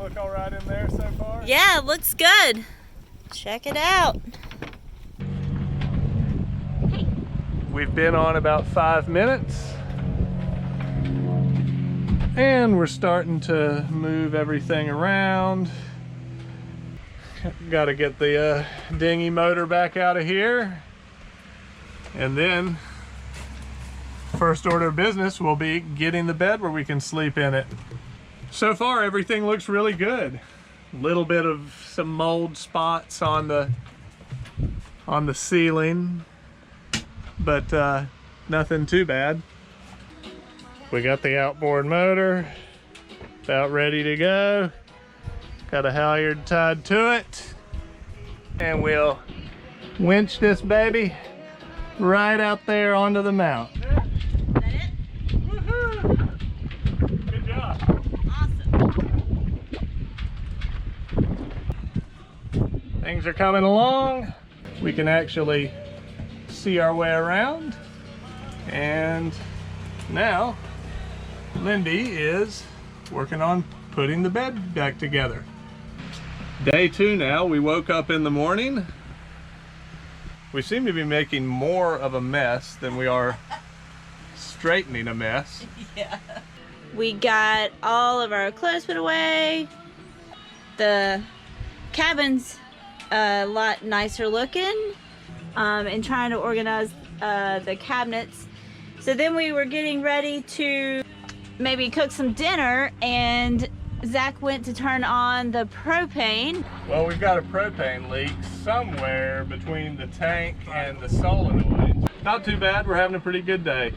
look all right in there so far? Yeah, it looks good. Check it out. We've been on about 5 minutes. And we're starting to move everything around. Got to get the dinghy motor back out of here. And then, first order of business will be getting the bed where we can sleep in it. So far, everything looks really good. Little bit of some mold spots on the ceiling, but nothing too bad. We got the outboard motor about ready to go. Got a halyard tied to it, and we'll winch this baby right out there onto the mount. Is that it? Woohoo! Good job. Awesome. Things are coming along. We can actually see our way around. And now Lindy is working on putting the bed back together. Day 2 now. We woke up in the morning. We seem to be making more of a mess than we are straightening a mess. Yeah. We got all of our clothes put away. The cabin's a lot nicer looking, and trying to organize the cabinets. So then we were getting ready to maybe cook some dinner, and Zach went to turn on the propane. Well, we've got a propane leak somewhere between the tank and the solenoid. Not too bad. We're having a pretty good day.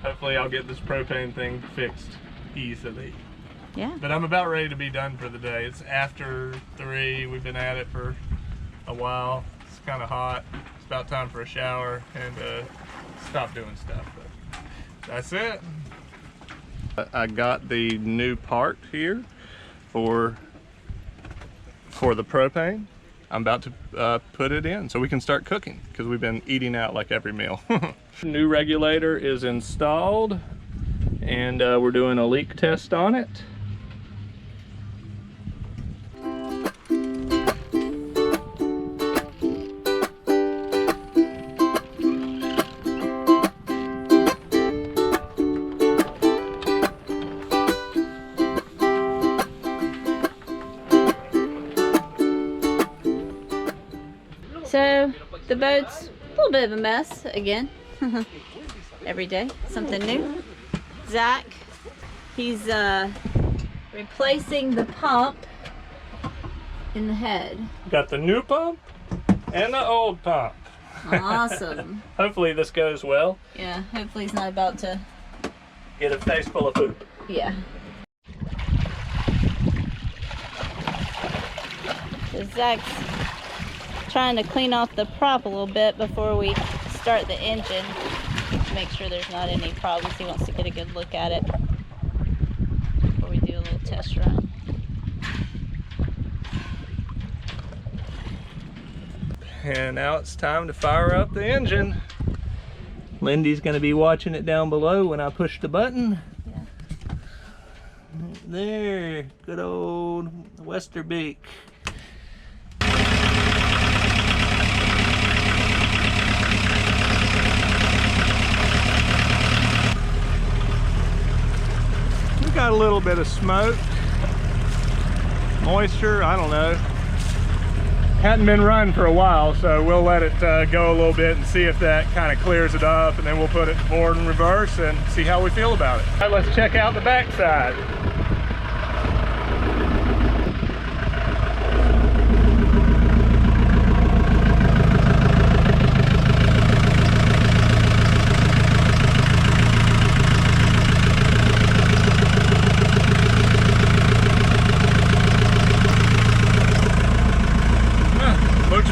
Hopefully I'll get this propane thing fixed easily. Yeah. But I'm about ready to be done for the day. It's after 3. We've been at it for a while. It's kind of hot. It's about time for a shower and stop doing stuff. But that's it. I got the new part here for the propane. I'm about to put it in so we can start cooking, because we've been eating out like every meal. New regulator is installed, and we're doing a leak test on it. So the boat's a little bit of a mess again. Every day, something new. Zach, he's replacing the pump in the head. Got the new pump and the old pump. Awesome. Hopefully this goes well. Yeah, hopefully he's not about to Get a face full of poop. Yeah. So Zach's trying to clean off the prop a little bit before we start the engine. Make sure there's not any problems. He wants to get a good look at it before we do a little test run. And now it's time to fire up the engine. Lindy's going to be watching it down below when I push the button. Yeah. There, good old Westerbeek. We got a little bit of smoke, moisture, I don't know. Hadn't been run for a while, so we'll let it go a little bit and see if that kind of clears it up, and then we'll put it forward and reverse and see how we feel about it. All right, let's check out the backside.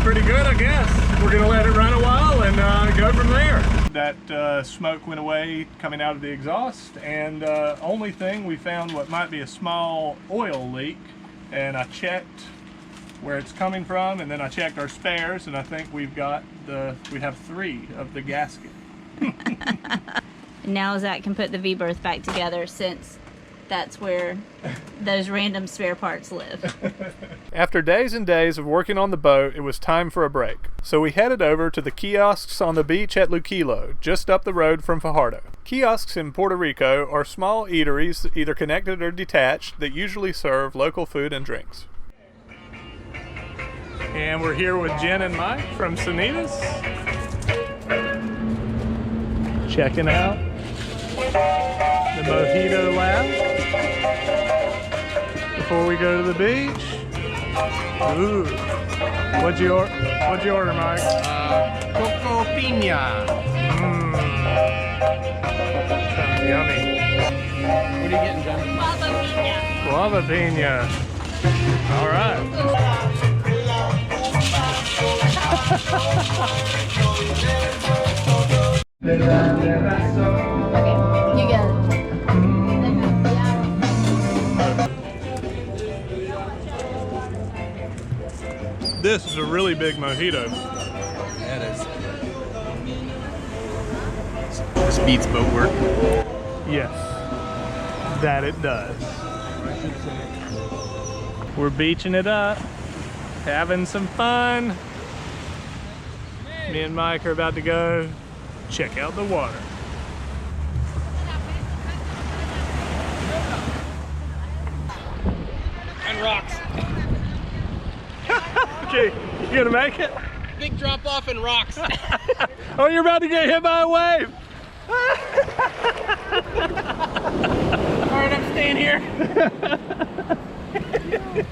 Pretty good, I guess. We're gonna let it run a while and go from there. That smoke went away coming out of the exhaust, and only thing we found what might be a small oil leak, and I checked where it's coming from, and then I checked our spares, and I think we have 3 of the gasket. Now Zach can put the V-berth back together, since that's where those random spare parts live. After days and days of working on the boat, it was time for a break. So we headed over to the kiosks on the beach at Luquillo, just up the road from Fajardo. Kiosks in Puerto Rico are small eateries, either connected or detached, that usually serve local food and drinks. And we're here with Jen and Mike from Sanitas. Checking out the Mojito Lab before we go to the beach. Ooh. What'd you order, Mike? Coco piña. Sounds yummy. What are you getting, John? Guava piña. All right. Okay, you get it. This is a really big mojito. That is. This beats boat work. Yes, that it does. We're beaching it up, having some fun. Me and Mike are about to go check out the water. And rocks. Okay, you gonna make it? Big drop off and rocks. Oh, you're about to get hit by a wave. Alright, I'm staying here.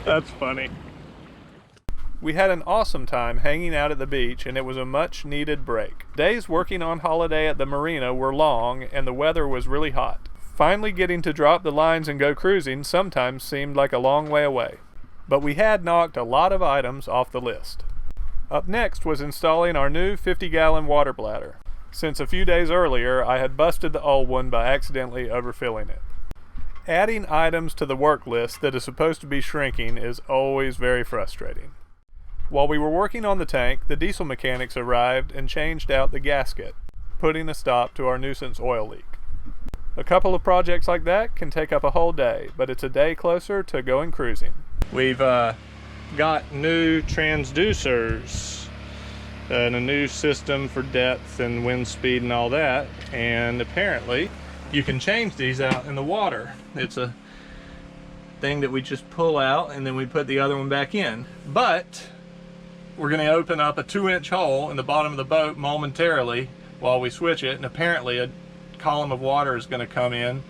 That's funny. We had an awesome time hanging out at the beach, and it was a much needed break. Days working on holiday at the marina were long, and the weather was really hot. Finally getting to drop the lines and go cruising sometimes seemed like a long way away. But we had knocked a lot of items off the list. Up next was installing our new 50-gallon water bladder, since a few days earlier I had busted the old one by accidentally overfilling it. Adding items to the work list that is supposed to be shrinking is always very frustrating. While we were working on the tank, the diesel mechanics arrived and changed out the gasket, putting a stop to our nuisance oil leak. A couple of projects like that can take up a whole day, but it's a day closer to going cruising. We've got new transducers and a new system for depth and wind speed and all that, and apparently you can change these out in the water. It's a thing that we just pull out and then we put the other one back in. But we're going to open up a 2-inch hole in the bottom of the boat momentarily while we switch it, and apparently a column of water is going to come in,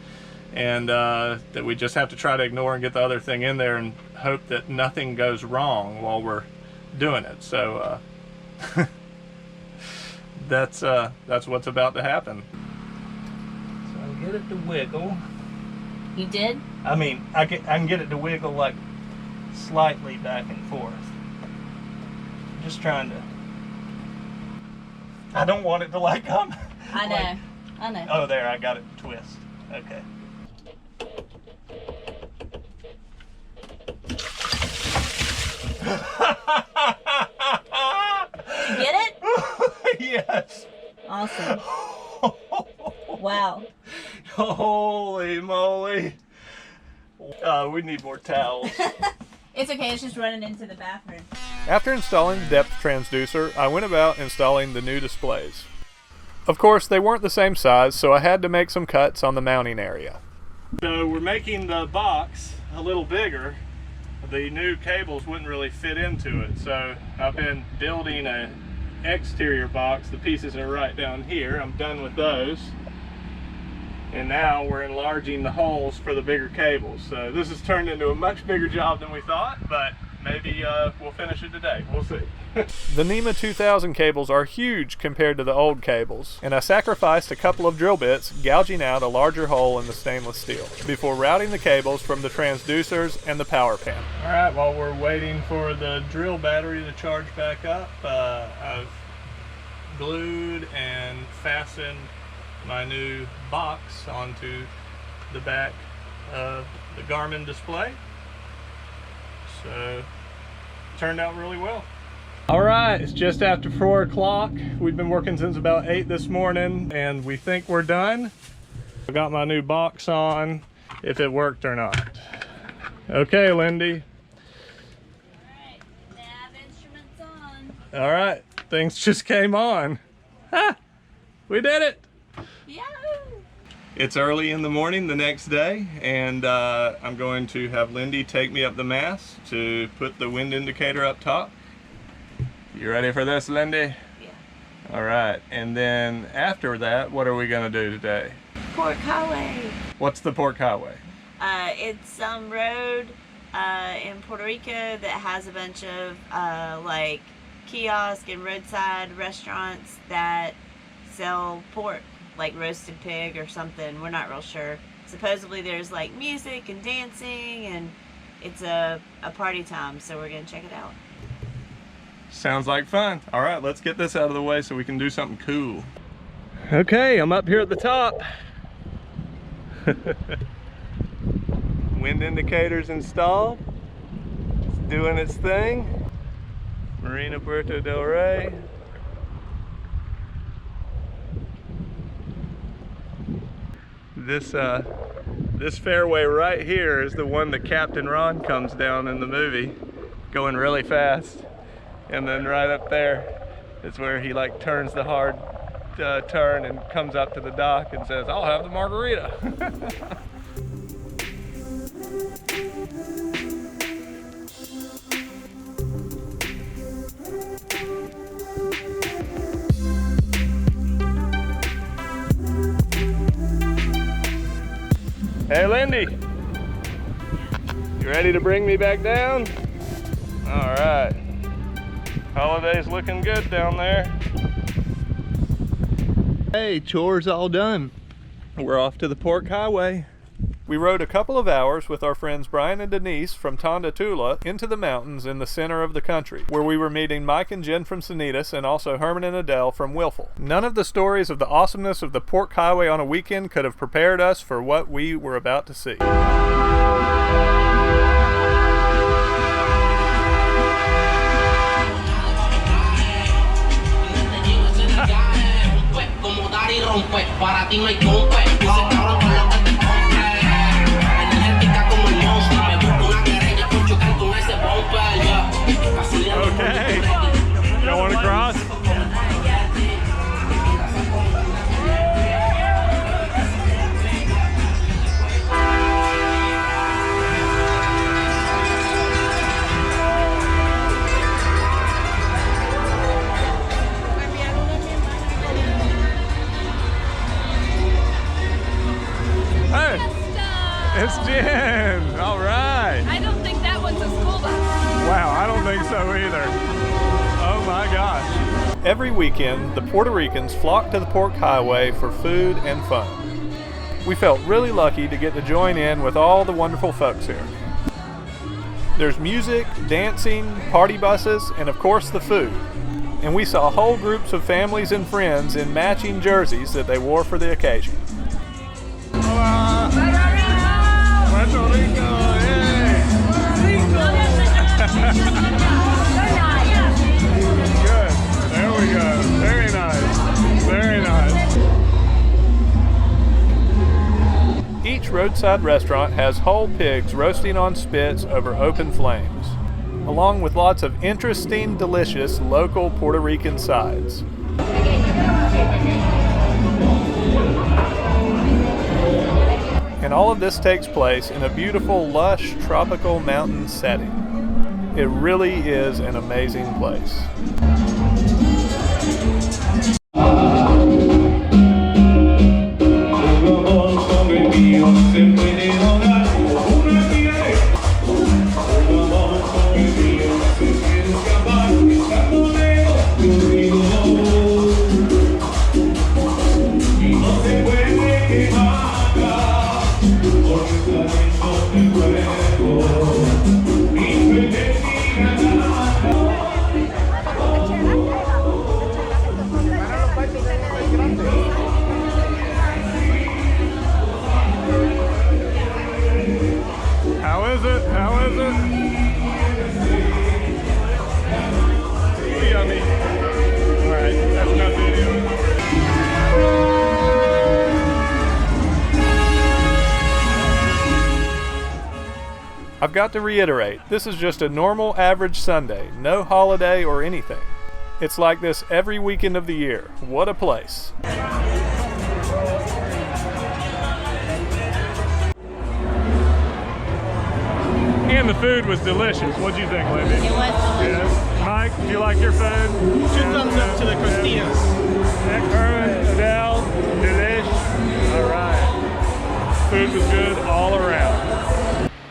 and that we just have to try to ignore and get the other thing in there and hope that nothing goes wrong while we're doing it. So that's what's about to happen. So I get it to wiggle. You did? I mean, I can get it to wiggle like slightly back and forth. Just trying to. I don't want it to like come. I know. Like, I know. oh, there, I got it to twist. Okay. You get it? Yes. Awesome. Wow. Holy moly. We need more towels. It's okay, it's just running into the bathroom. After installing the depth transducer, I went about installing the new displays. Of course, they weren't the same size, so I had to make some cuts on the mounting area. So we're making the box a little bigger. The new cables wouldn't really fit into it, so I've been building an exterior box. The pieces are right down here. I'm done with those. And now we're enlarging the holes for the bigger cables. So this has turned into a much bigger job than we thought, but maybe we'll finish it today. We'll see. The NEMA 2000 cables are huge compared to the old cables, and I sacrificed a couple of drill bits, gouging out a larger hole in the stainless steel, before routing the cables from the transducers and the power panel. Alright, while we're waiting for the drill battery to charge back up, I've glued and fastened my new box onto the back of the Garmin display. So, it turned out really well. Alright, it's just after 4 o'clock. We've been working since about 8 this morning, and we think we're done. I got my new box on, if it worked or not. Okay, Lindy. Alright, nav instruments on. All right, things just came on. Ha! We did it! Yahoo! It's early in the morning the next day, and I'm going to have Lindy take me up the mast to put the wind indicator up top. You ready for this, Lindy? Yeah. All right, and then after that, what are we gonna do today? Pork Highway. What's the Pork Highway? It's some road in Puerto Rico that has a bunch of like kiosks and roadside restaurants that sell pork, like roasted pig or something. We're not real sure. Supposedly there's like music and dancing, and it's a party time, so we're gonna check it out. Sounds like fun. All right, let's get this out of the way so we can do something cool. Okay, I'm up here at the top. Wind indicator's installed. It's doing its thing. Marina Puerto del Rey. This fairway right here is the one that Captain Ron comes down in the movie, going really fast. And then right up there is where he like turns the hard turn and comes up to the dock and says, "I'll have the margarita." Hey, Lindy, you ready to bring me back down? All right. Holiday's looking good down there. Hey, chores all done. We're off to the Pork Highway. We rode a couple of hours with our friends Brian and Denise from Tonda Tula into the mountains in the center of the country, where we were meeting Mike and Jen from Sanitas and also Herman and Adele from Wilful. None of the stories of the awesomeness of the Pork Highway on a weekend could have prepared us for what we were about to see. Para ti no hay compa, ese cabrón con lo que te compre. Energética como el monstruo, me busco una querella por chocar con ese bumper, yeah. Okay, y'all want to cross? It's Jen! All right! I don't think that one's a school bus. Wow, I don't think so either. Oh my gosh. Every weekend, the Puerto Ricans flock to the Pork Highway for food and fun. We felt really lucky to get to join in with all the wonderful folks here. There's music, dancing, party buses, and of course the food. And we saw whole groups of families and friends in matching jerseys that they wore for the occasion. Puerto Rico, yay! Good. There we go. Very nice. Very nice. Each roadside restaurant has whole pigs roasting on spits over open flames, along with lots of interesting, delicious local Puerto Rican sides. And all of this takes place in a beautiful, lush, tropical mountain setting. It really is an amazing place. I've got to reiterate, this is just a normal average Sunday, no holiday or anything. It's like this every weekend of the year. What a place. And the food was delicious. What'd you think, Libby? It was delicious. Yeah. Mike, did you like your food? 2 thumbs up to the costillas. Herman, Adele, delish. All right. Food was good all around.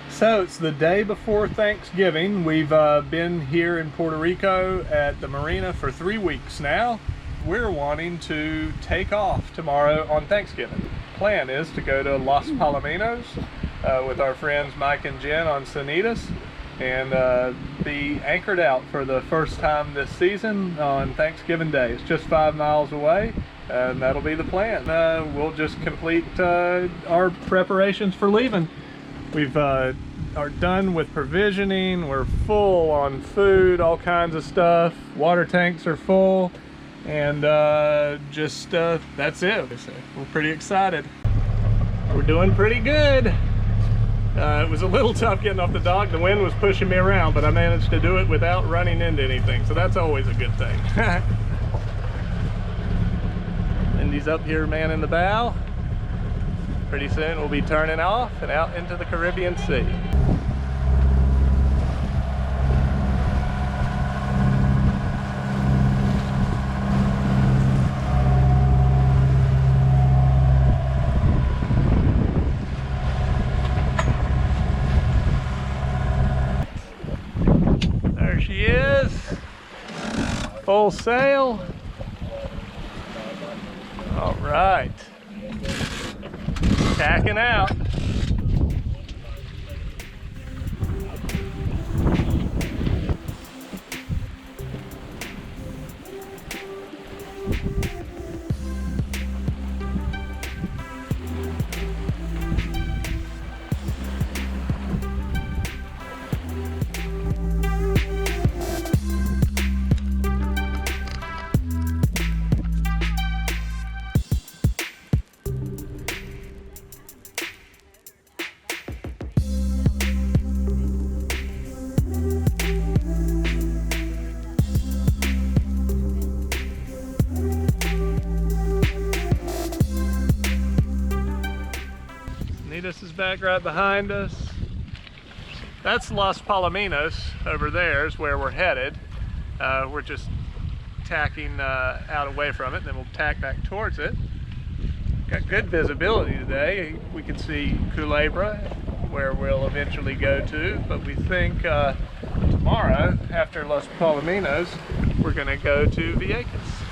So it's the day before Thanksgiving. We've been here in Puerto Rico at the marina for 3 weeks now. We're wanting to take off tomorrow on Thanksgiving. Plan is to go to Los Palominos with our friends Mike and Jen on Sanitas and be anchored out for the first time this season on Thanksgiving Day. It's just 5 miles away, and that'll be the plan. We'll just complete our preparations for leaving. We've are done with provisioning. We're full on food, all kinds of stuff. Water tanks are full, and that's it. We're pretty excited. We're doing pretty good. It was a little tough getting off the dock. The wind was pushing me around, but I managed to do it without running into anything, so that's always a good thing. Indy's up here manning the bow. Pretty soon we'll be turning off and out into the Caribbean Sea. There she is, full sail. All right, tacking out. This is back right behind us. That's Los Palaminos over there is where we're headed. We're just tacking out away from it, and then we'll tack back towards it. Got good visibility today. We can see Culebra, where we'll eventually go to, but we think tomorrow, after Los Palaminos, we're gonna go to Vieques.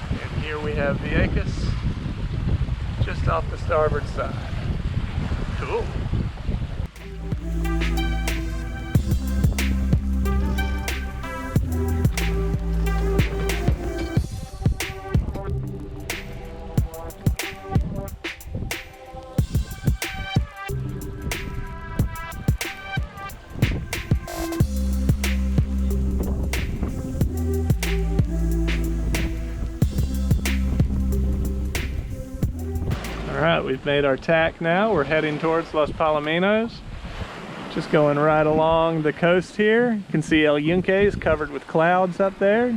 And here we have Vieques just off the starboard side. Cool. Alright, we've made our tack now. We're heading towards Los Palaminos. Just going right along the coast here. You can see El Yunque is covered with clouds up there.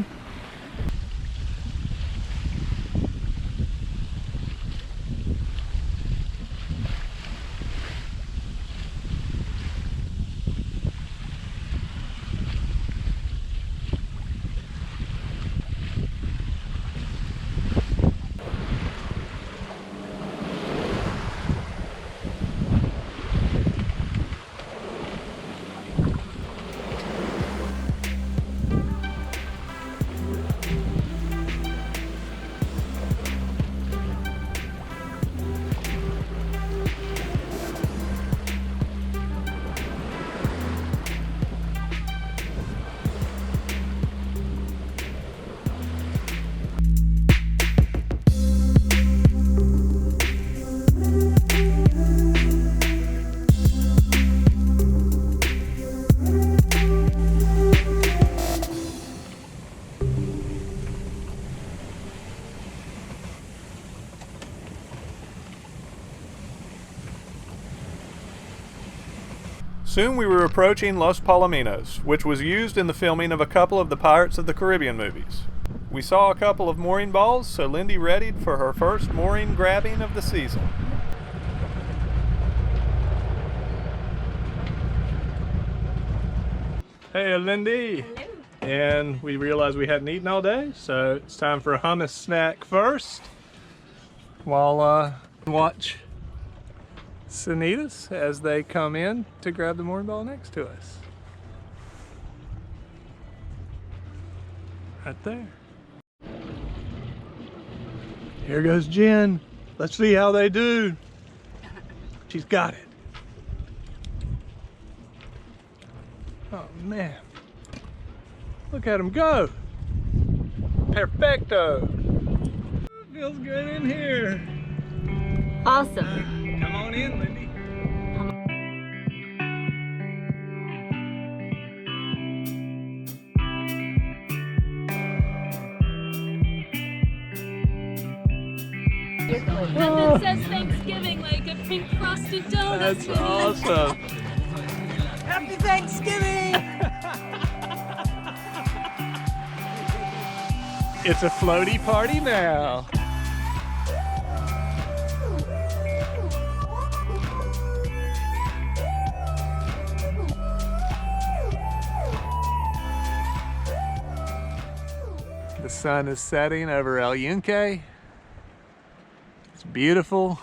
Soon we were approaching Los Palominos, which was used in the filming of a couple of the Pirates of the Caribbean movies. We saw a couple of mooring balls, so Lindy readied for her first mooring grabbing of the season. Hey Lindy! Hello. And we realized we hadn't eaten all day, so it's time for a hummus snack first, while watch Sanitas as they come in to grab the mooring ball next to us. Right there. Here goes Jen. Let's see how they do. She's got it. Oh man. Look at them go. Perfecto. Feels good in here. Awesome. Come on in, Lindy. And it says Thanksgiving like a pink frosted donut. That's awesome. Happy Thanksgiving! It's a floaty party now. The sun is setting over El Yunque. It's beautiful.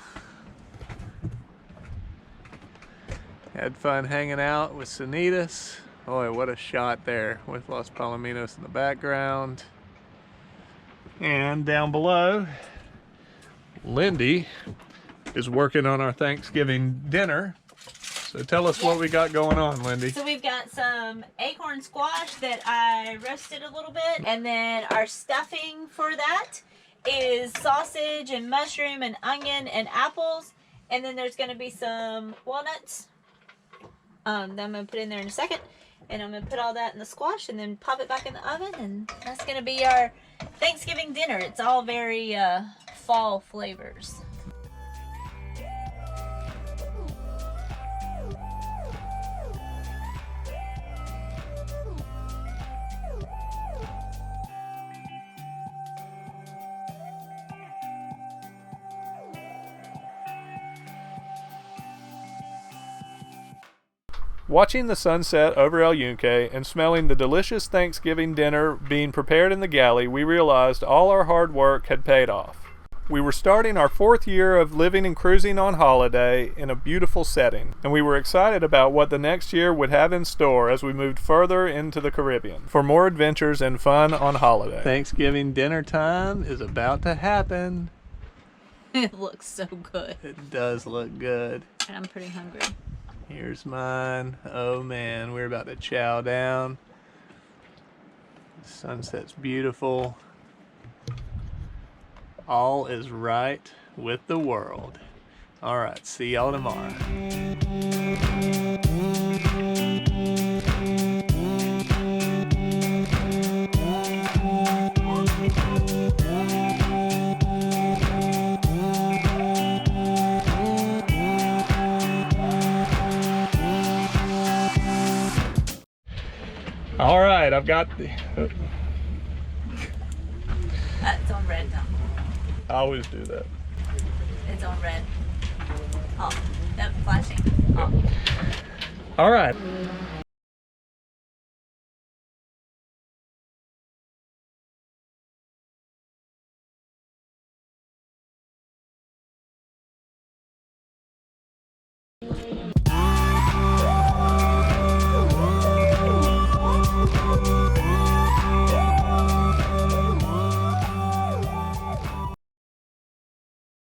Had fun hanging out with Sanitas. Boy, what a shot there with Los Palominos in the background. And down below, Lindy is working on our Thanksgiving dinner. So tell us what we got going on, Lindy. So we've got some acorn squash that I roasted a little bit, and then our stuffing for that is sausage and mushroom and onion and apples, and then there's going to be some walnuts that I'm going to put in there in a second, and I'm going to put all that in the squash and then pop it back in the oven, and that's going to be our Thanksgiving dinner. It's all very fall flavors. Watching the sunset over El Yunque and smelling the delicious Thanksgiving dinner being prepared in the galley, we realized all our hard work had paid off. We were starting our 4th year of living and cruising on holiday in a beautiful setting, and we were excited about what the next year would have in store as we moved further into the Caribbean for more adventures and fun on holiday. Thanksgiving dinner time is about to happen. It looks so good. It does look good. And I'm pretty hungry. Here's mine. Oh man, we're about to chow down. The sunset's beautiful. All is right with the world. All right, see y'all tomorrow. All right, I've got the... It's on red now. I always do that. It's on red. Oh, that's flashing. Oh. All right.